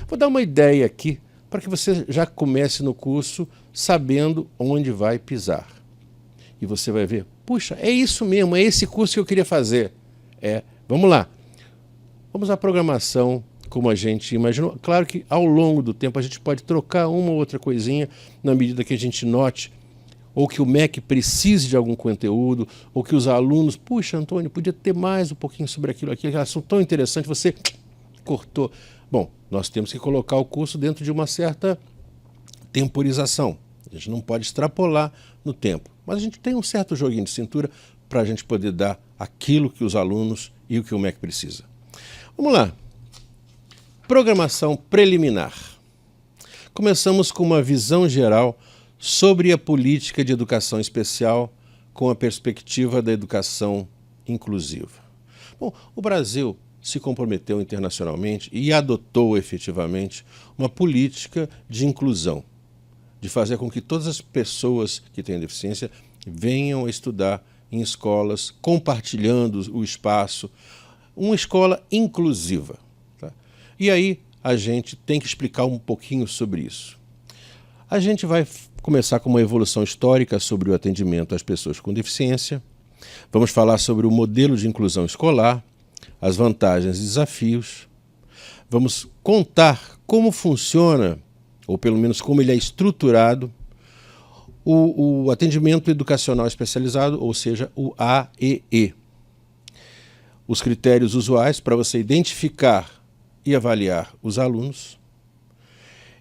Vou dar uma ideia aqui para que você já comece no curso sabendo onde vai pisar. E você vai ver, puxa, é isso mesmo, é esse curso que eu queria fazer. Vamos lá. Vamos à programação como a gente imaginou. Claro que ao longo do tempo a gente pode trocar uma ou outra coisinha na medida que a gente note ou que o MEC precise de algum conteúdo, ou que os alunos, puxa, Antônio, podia ter mais um pouquinho sobre aquilo, aquele assunto tão interessante, você cortou. Bom, nós temos que colocar o curso dentro de uma certa temporização. A gente não pode extrapolar no tempo, mas a gente tem um certo joguinho de cintura para a gente poder dar aquilo que os alunos e o que o MEC precisa. Vamos lá. Programação preliminar. Começamos com uma visão geral sobre a política de educação especial com a perspectiva da educação inclusiva. Bom, o Brasil se comprometeu internacionalmente e adotou efetivamente uma política de inclusão, de fazer com que todas as pessoas que têm deficiência venham a estudar em escolas, compartilhando o espaço, uma escola inclusiva. Tá? E aí a gente tem que explicar um pouquinho sobre isso. A gente vai começar com uma evolução histórica sobre o atendimento às pessoas com deficiência. Vamos falar sobre o modelo de inclusão escolar, as vantagens e desafios. Vamos contar como funciona, ou pelo menos como ele é estruturado, o atendimento educacional especializado, ou seja, o AEE. Os critérios usuais para você identificar e avaliar os alunos.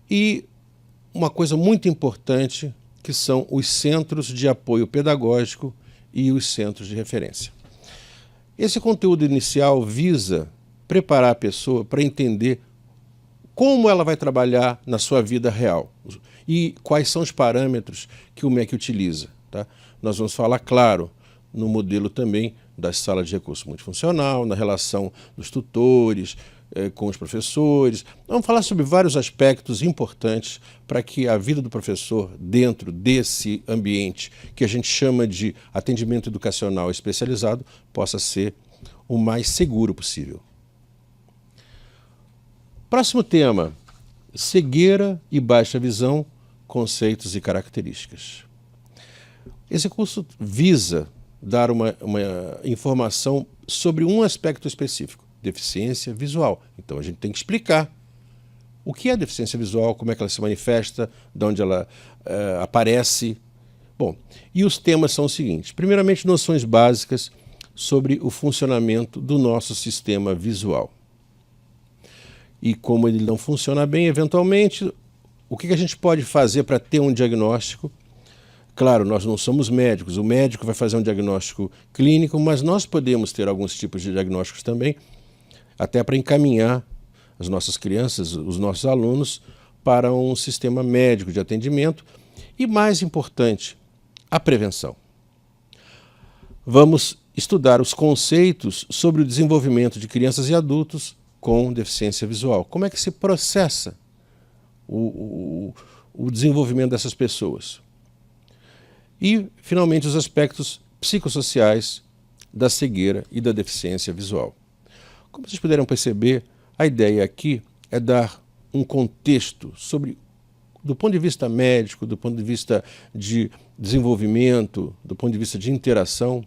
E uma coisa muito importante, que são os centros de apoio pedagógico e os centros de referência. Esse conteúdo inicial visa preparar a pessoa para entender como ela vai trabalhar na sua vida real e quais são os parâmetros que o MEC utiliza. Tá? Nós vamos falar, claro, no modelo também das salas de recurso multifuncional, na relação dos tutores, com os professores. Vamos falar sobre vários aspectos importantes para que a vida do professor dentro desse ambiente que a gente chama de atendimento educacional especializado possa ser o mais seguro possível. Próximo tema, cegueira e baixa visão, conceitos e características. Esse curso visa dar uma informação sobre um aspecto específico, deficiência visual. Então a gente tem que explicar o que é deficiência visual, como é que ela se manifesta, de onde ela aparece. Bom, e os temas são os seguintes. Primeiramente, noções básicas sobre o funcionamento do nosso sistema visual. E como ele não funciona bem, eventualmente, o que a gente pode fazer para ter um diagnóstico? Claro, nós não somos médicos, o médico vai fazer um diagnóstico clínico, mas nós podemos ter alguns tipos de diagnósticos também, até para encaminhar as nossas crianças, os nossos alunos, para um sistema médico de atendimento e, mais importante, a prevenção. Vamos estudar os conceitos sobre o desenvolvimento de crianças e adultos com deficiência visual. Como é que se processa o desenvolvimento dessas pessoas? E, finalmente, os aspectos psicossociais da cegueira e da deficiência visual. Como vocês puderam perceber, a ideia aqui é dar um contexto sobre, do ponto de vista médico, do ponto de vista de desenvolvimento, do ponto de vista de interação,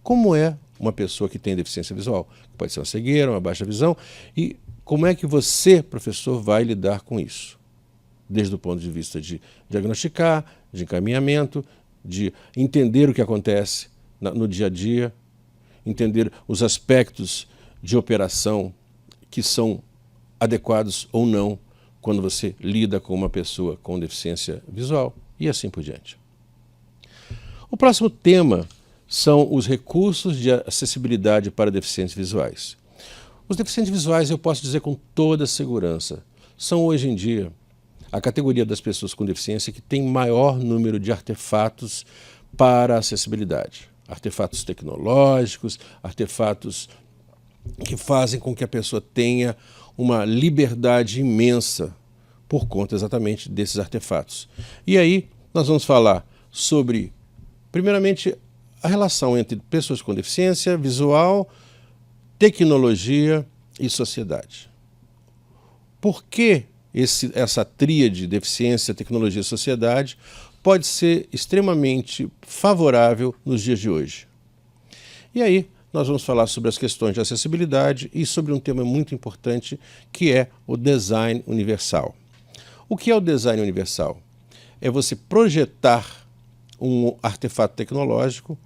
como é uma pessoa que tem deficiência visual. Pode ser uma cegueira, uma baixa visão, e como é que você, professor, vai lidar com isso? Desde o ponto de vista de diagnosticar, de encaminhamento, de entender o que acontece no dia a dia, entender os aspectos de operação que são adequados ou não quando você lida com uma pessoa com deficiência visual e assim por diante. O próximo tema são os recursos de acessibilidade para deficientes visuais. Os deficientes visuais, eu posso dizer com toda segurança, são hoje em dia a categoria das pessoas com deficiência que tem maior número de artefatos para acessibilidade. Artefatos tecnológicos, artefatos que fazem com que a pessoa tenha uma liberdade imensa por conta exatamente desses artefatos. E aí nós vamos falar sobre, primeiramente, a relação entre pessoas com deficiência visual, tecnologia e sociedade. Por que essa tríade, deficiência, tecnologia e sociedade, pode ser extremamente favorável nos dias de hoje. E aí, nós vamos falar sobre as questões de acessibilidade e sobre um tema muito importante, que é o design universal. O que é o design universal? É você projetar um artefato tecnológico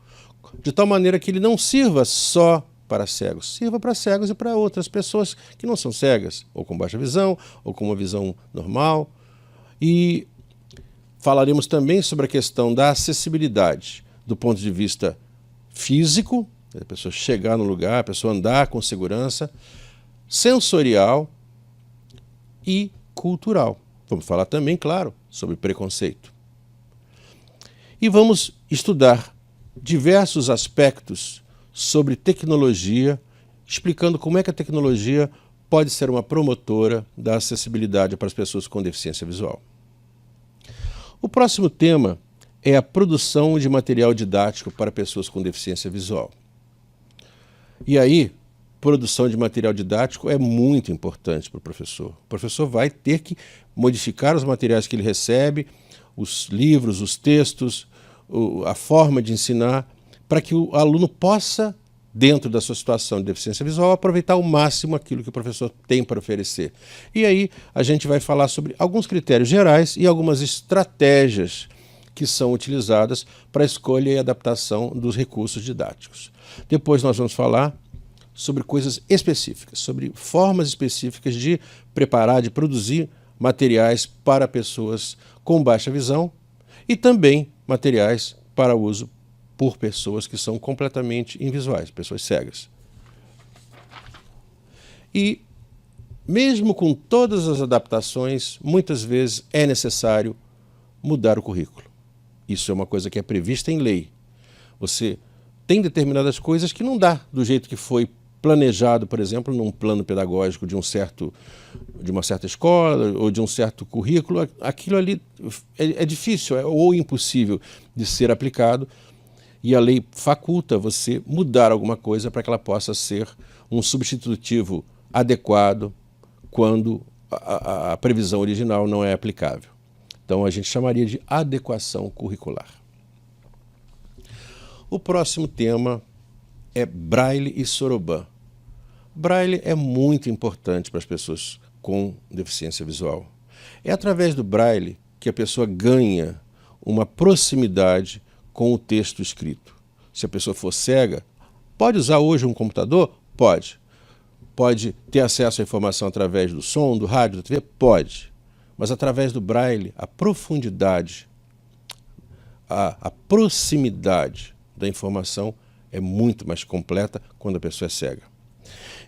de tal maneira que ele não sirva só para cegos, sirva para cegos e para outras pessoas que não são cegas, ou com baixa visão, ou com uma visão normal. E falaremos também sobre a questão da acessibilidade do ponto de vista físico, a pessoa chegar no lugar, a pessoa andar com segurança, sensorial e cultural. Vamos falar também, claro, sobre preconceito. E vamos estudar diversos aspectos sobre tecnologia, explicando como é que a tecnologia pode ser uma promotora da acessibilidade para as pessoas com deficiência visual. O próximo tema é a produção de material didático para pessoas com deficiência visual. E aí, produção de material didático é muito importante para o professor. O professor vai ter que modificar os materiais que ele recebe, os livros, os textos, a forma de ensinar, para que o aluno possa, dentro da sua situação de deficiência visual, aproveitar ao máximo aquilo que o professor tem para oferecer. E aí a gente vai falar sobre alguns critérios gerais e algumas estratégias que são utilizadas para a escolha e adaptação dos recursos didáticos. Depois nós vamos falar sobre coisas específicas, sobre formas específicas de preparar, de produzir materiais para pessoas com baixa visão e também materiais para uso por pessoas que são completamente invisuais, pessoas cegas. E, mesmo com todas as adaptações, muitas vezes é necessário mudar o currículo. Isso é uma coisa que é prevista em lei. Você tem determinadas coisas que não dá do jeito que foi planejado, por exemplo, num plano pedagógico de uma certa escola ou de um certo currículo. Aquilo ali é difícil ou impossível de ser aplicado, e a lei faculta você mudar alguma coisa para que ela possa ser um substitutivo adequado quando a previsão original não é aplicável. Então a gente chamaria de adequação curricular. O próximo tema é Braille e Soroban. Braille é muito importante para as pessoas com deficiência visual. É através do Braille que a pessoa ganha uma proximidade com o texto escrito. Se a pessoa for cega, pode usar hoje um computador? Pode. Pode ter acesso à informação através do som, do rádio, da TV? Pode. Mas através do Braille, a profundidade, a proximidade da informação é muito mais completa quando a pessoa é cega.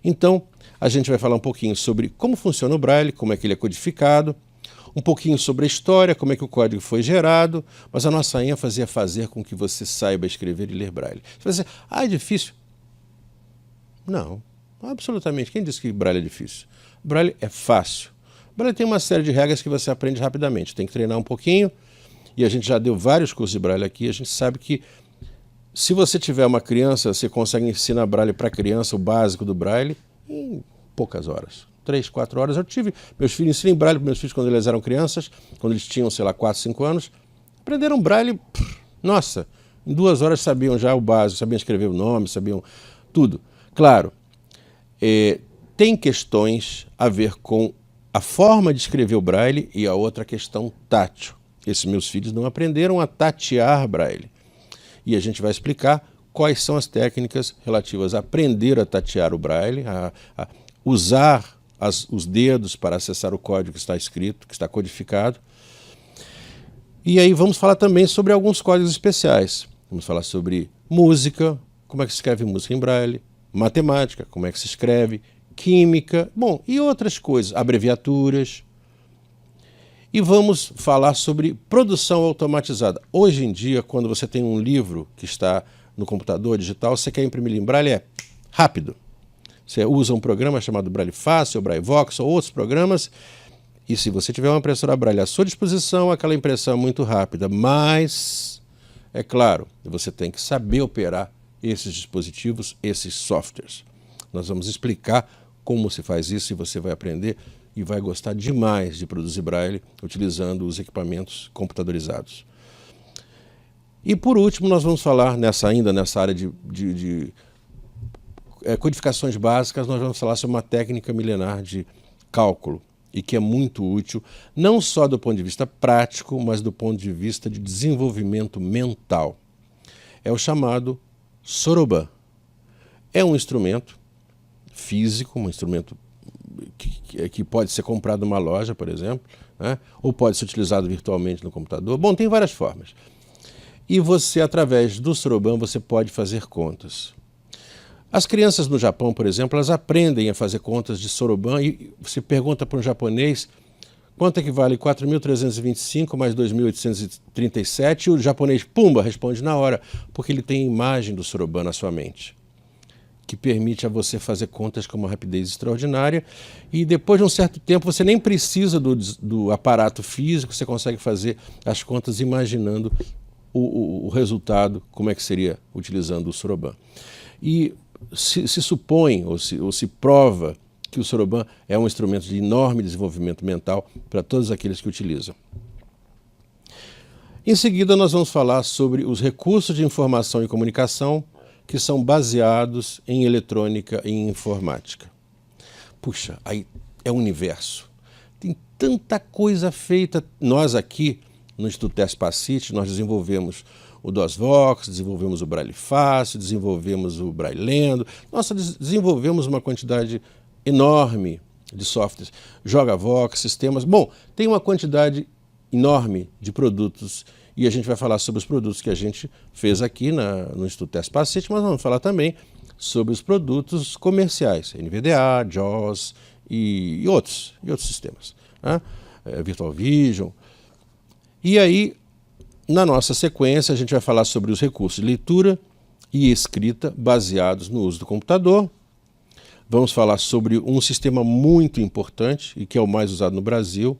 Então, a gente vai falar um pouquinho sobre como funciona o Braille, como é que ele é codificado, um pouquinho sobre a história, como é que o código foi gerado, mas a nossa ênfase é fazer com que você saiba escrever e ler Braille. Você vai dizer, é difícil? Não, absolutamente. Quem disse que Braille é difícil? Braille é fácil. Braille tem uma série de regras que você aprende rapidamente, tem que treinar um pouquinho, e a gente já deu vários cursos de Braille aqui, a gente sabe que se você tiver uma criança, você consegue ensinar Braille para a criança, o básico do Braille, em poucas horas. 3, 4 horas. Eu tive meus filhos, ensinei Braille para meus filhos quando eles eram crianças, quando eles tinham, sei lá, 4, 5 anos. Aprenderam Braille, nossa, em 2 horas sabiam já o básico, sabiam escrever o nome, sabiam tudo. Claro, tem questões a ver com a forma de escrever o Braille e a outra questão tátil. Esses meus filhos não aprenderam a tatear Braille. E a gente vai explicar quais são as técnicas relativas a aprender a tatear o Braille, a usar os dedos para acessar o código que está escrito, que está codificado. E aí vamos falar também sobre alguns códigos especiais. Vamos falar sobre música, como é que se escreve música em Braille, matemática, como é que se escreve, química, bom, e outras coisas, abreviaturas. E vamos falar sobre produção automatizada. Hoje em dia, quando você tem um livro que está no computador digital, você quer imprimir em Braille, é rápido. Você usa um programa chamado Braille Fácil, Braille Vox ou outros programas, e se você tiver uma impressora Braille à sua disposição, aquela impressão é muito rápida, mas, é claro, você tem que saber operar esses dispositivos, esses softwares. Nós vamos explicar como se faz isso e você vai aprender e vai gostar demais de produzir braille utilizando os equipamentos computadorizados. E por último, nós vamos falar ainda nessa área de codificações básicas, nós vamos falar sobre uma técnica milenar de cálculo e que é muito útil, não só do ponto de vista prático, mas do ponto de vista de desenvolvimento mental. É o chamado soroban. É um instrumento físico, um instrumento que pode ser comprado numa loja, por exemplo, né? Ou pode ser utilizado virtualmente no computador. Bom, tem várias formas. E você, através do soroban, você pode fazer contas. As crianças no Japão, por exemplo, elas aprendem a fazer contas de soroban e você pergunta para um japonês quanto equivale 4.325 mais 2.837 e o japonês, pumba, responde na hora, porque ele tem a imagem do soroban na sua mente, que permite a você fazer contas com uma rapidez extraordinária e depois de um certo tempo você nem precisa do aparato físico, você consegue fazer as contas imaginando o resultado, como é que seria utilizando o soroban. E se supõe ou se prova que o soroban é um instrumento de enorme desenvolvimento mental para todos aqueles que utilizam. Em seguida, nós vamos falar sobre os recursos de informação e comunicação que são baseados em eletrônica e em informática. Puxa, aí é um universo. Tem tanta coisa feita. Nós aqui, no Instituto Tespacite, nós desenvolvemos o DOSVox, desenvolvemos o Braille Fácil, desenvolvemos o Braille Lendo. Nós desenvolvemos uma quantidade enorme de softwares, JogaVox, sistemas. Bom, tem uma quantidade enorme de produtos e a gente vai falar sobre os produtos que a gente fez aqui no Instituto Tespacite, mas vamos falar também sobre os produtos comerciais, NVDA, JAWS e outros sistemas, né? Virtual Vision. E aí, na nossa sequência, a gente vai falar sobre os recursos de leitura e escrita baseados no uso do computador. Vamos falar sobre um sistema muito importante e que é o mais usado no Brasil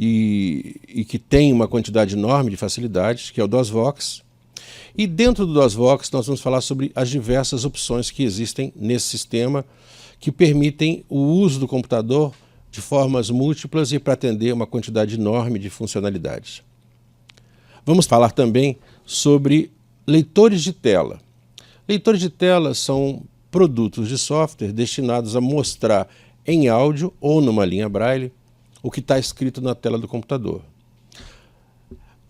e que tem uma quantidade enorme de facilidades, que é o DOSVox. E dentro do DOSVox nós vamos falar sobre as diversas opções que existem nesse sistema que permitem o uso do computador de formas múltiplas e para atender uma quantidade enorme de funcionalidades. Vamos falar também sobre leitores de tela. Leitores de tela são produtos de software destinados a mostrar em áudio ou numa linha Braille o que está escrito na tela do computador.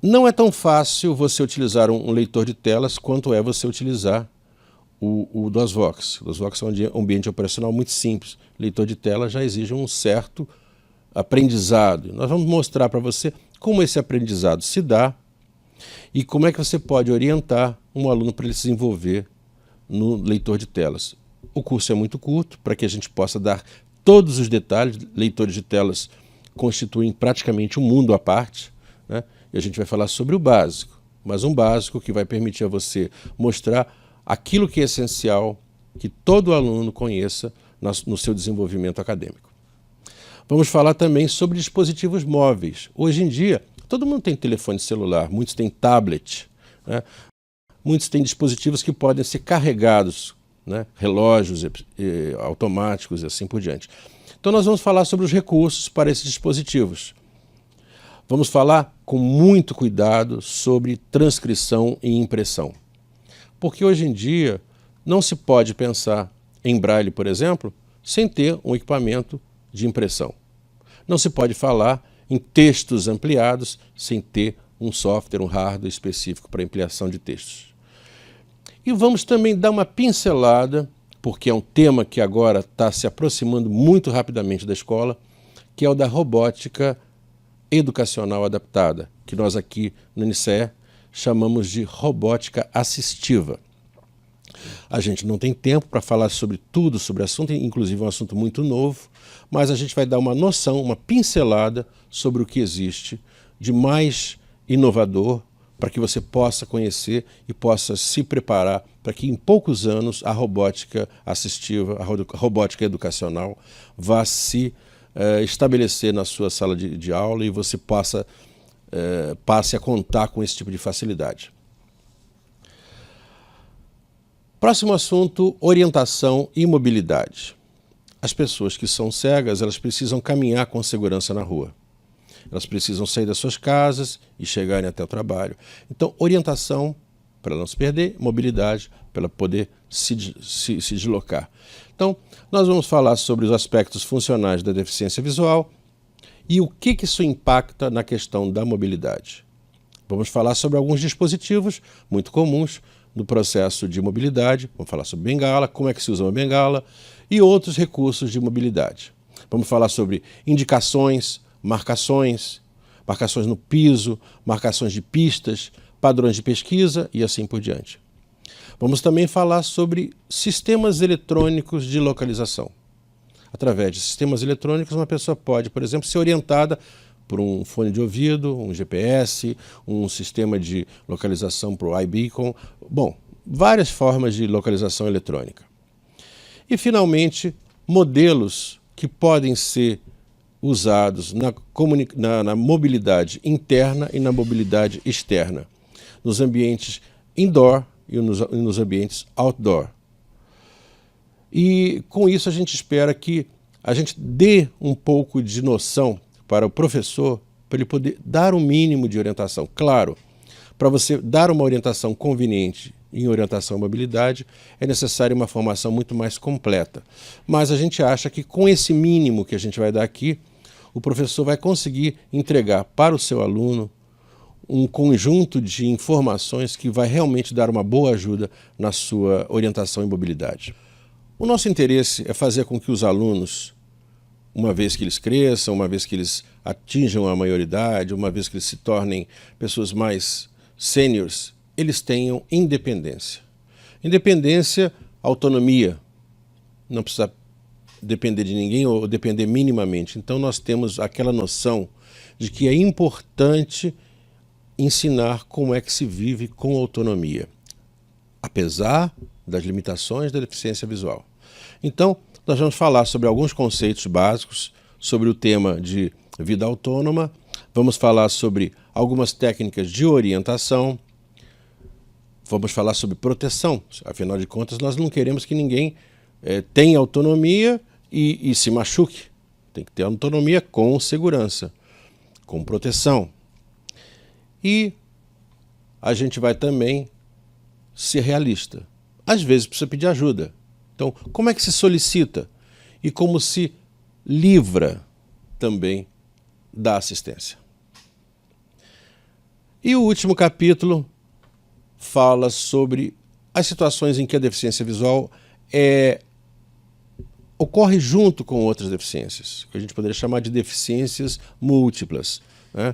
Não é tão fácil você utilizar um leitor de telas quanto é você utilizar o DOSVox. O DOSVox é um ambiente operacional muito simples. Leitor de tela já exige um certo aprendizado. Nós vamos mostrar para você como esse aprendizado se dá e como é que você pode orientar um aluno para ele se desenvolver no leitor de telas. O curso é muito curto para que a gente possa dar todos os detalhes. Leitores de telas constituem praticamente um mundo à parte, né? E a gente vai falar sobre o básico, mas um básico que vai permitir a você mostrar aquilo que é essencial que todo aluno conheça no seu desenvolvimento acadêmico. Vamos falar também sobre dispositivos móveis. Hoje em dia, todo mundo tem telefone celular, muitos têm tablet, né? Muitos têm dispositivos que podem ser carregados, né? Relógios automáticos e assim por diante. Então nós vamos falar sobre os recursos para esses dispositivos. Vamos falar com muito cuidado sobre transcrição e impressão. Porque hoje em dia não se pode pensar em Braille, por exemplo, sem ter um equipamento de impressão. Não se pode falar em textos ampliados sem ter um software, um hardware específico para ampliação de textos. E vamos também dar uma pincelada, porque é um tema que agora está se aproximando muito rapidamente da escola, que é o da robótica educacional adaptada, que nós aqui no NCE chamamos de robótica assistiva. A gente não tem tempo para falar sobre tudo sobre o assunto, inclusive é um assunto muito novo, mas a gente vai dar uma noção, uma pincelada sobre o que existe de mais inovador para que você possa conhecer e possa se preparar para que em poucos anos a robótica assistiva, a robótica educacional vá se estabelecer na sua sala de aula e você passe a contar com esse tipo de facilidade. Próximo assunto, orientação e mobilidade. as pessoas que são cegas, elas precisam caminhar com segurança na rua. Elas precisam sair das suas casas e chegarem até o trabalho. Então, orientação para não se perder, mobilidade para poder se deslocar. Então, nós vamos falar sobre os aspectos funcionais da deficiência visual e o que isso impacta na questão da mobilidade. Vamos falar sobre alguns dispositivos muito comuns no processo de mobilidade. Vamos falar sobre bengala, como é que se usa uma bengala e outros recursos de mobilidade. Vamos falar sobre indicações, marcações no piso, marcações de pistas, padrões de pesquisa e assim por diante. Vamos também falar sobre sistemas eletrônicos de localização. Através de sistemas eletrônicos, uma pessoa pode, por exemplo, ser orientada por um fone de ouvido, um GPS, um sistema de localização para o iBeacon. Bom, várias formas de localização eletrônica. E, finalmente, modelos que podem ser usados na mobilidade interna e na mobilidade externa, nos ambientes indoor e nos ambientes outdoor. E com isso a gente espera que a gente dê um pouco de noção para o professor, para ele poder dar um mínimo de orientação. Claro, para você dar uma orientação conveniente em orientação à mobilidade, é necessária uma formação muito mais completa. Mas a gente acha que com esse mínimo que a gente vai dar aqui, o professor vai conseguir entregar para o seu aluno um conjunto de informações que vai realmente dar uma boa ajuda na sua orientação em mobilidade. O nosso interesse é fazer com que os alunos, uma vez que eles cresçam, uma vez que eles atinjam a maioridade, uma vez que eles se tornem pessoas mais sêniores, eles tenham independência. Independência, autonomia. Não precisa depender de ninguém ou depender minimamente. Então nós temos aquela noção de que é importante ensinar como é que se vive com autonomia, apesar das limitações da deficiência visual. Então, nós vamos falar sobre alguns conceitos básicos, sobre o tema de vida autônoma, vamos falar sobre algumas técnicas de orientação, vamos falar sobre proteção. Afinal de contas, nós não queremos que ninguém tenha autonomia e se machuque. Tem que ter autonomia com segurança, com proteção. E a gente vai também ser realista. Às vezes precisa pedir ajuda. Então, como é que se solicita e como se livra também da assistência? E o último capítulo fala sobre as situações em que a deficiência visual ocorre junto com outras deficiências, que a gente poderia chamar de deficiências múltiplas, né?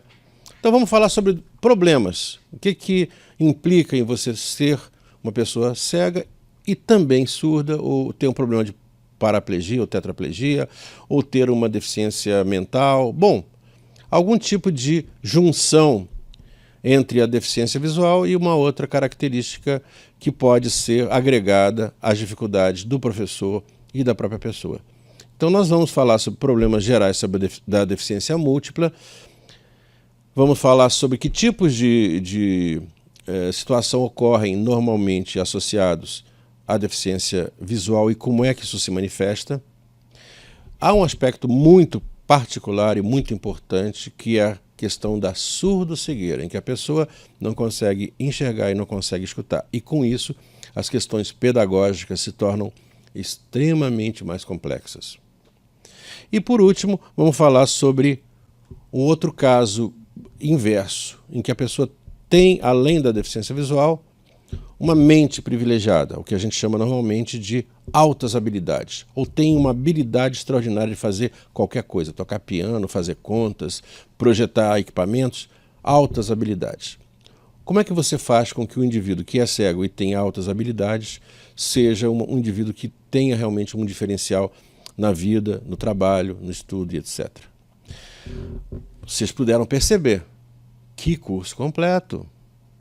Então vamos falar sobre problemas. O que implica em você ser uma pessoa cega e também surda, ou ter um problema de paraplegia ou tetraplegia, ou ter uma deficiência mental. Bom, algum tipo de junção entre a deficiência visual e uma outra característica que pode ser agregada às dificuldades do professor e da própria pessoa. Então nós vamos falar sobre problemas gerais da deficiência múltipla. Vamos falar sobre que tipos de situação ocorrem normalmente associados à deficiência visual e como é que isso se manifesta. Há um aspecto muito particular e muito importante que é a questão da surdo-cegueira, em que a pessoa não consegue enxergar e não consegue escutar. E com isso, as questões pedagógicas se tornam extremamente mais complexas. E por último, vamos falar sobre um outro caso inverso, em que a pessoa tem, além da deficiência visual, uma mente privilegiada, o que a gente chama normalmente de altas habilidades, ou tem uma habilidade extraordinária de fazer qualquer coisa, tocar piano, fazer contas, projetar equipamentos, altas habilidades. Como é que você faz com que o indivíduo que é cego e tem altas habilidades seja um indivíduo que tenha realmente um diferencial na vida, no trabalho, no estudo e etc. Vocês puderam perceber que curso completo.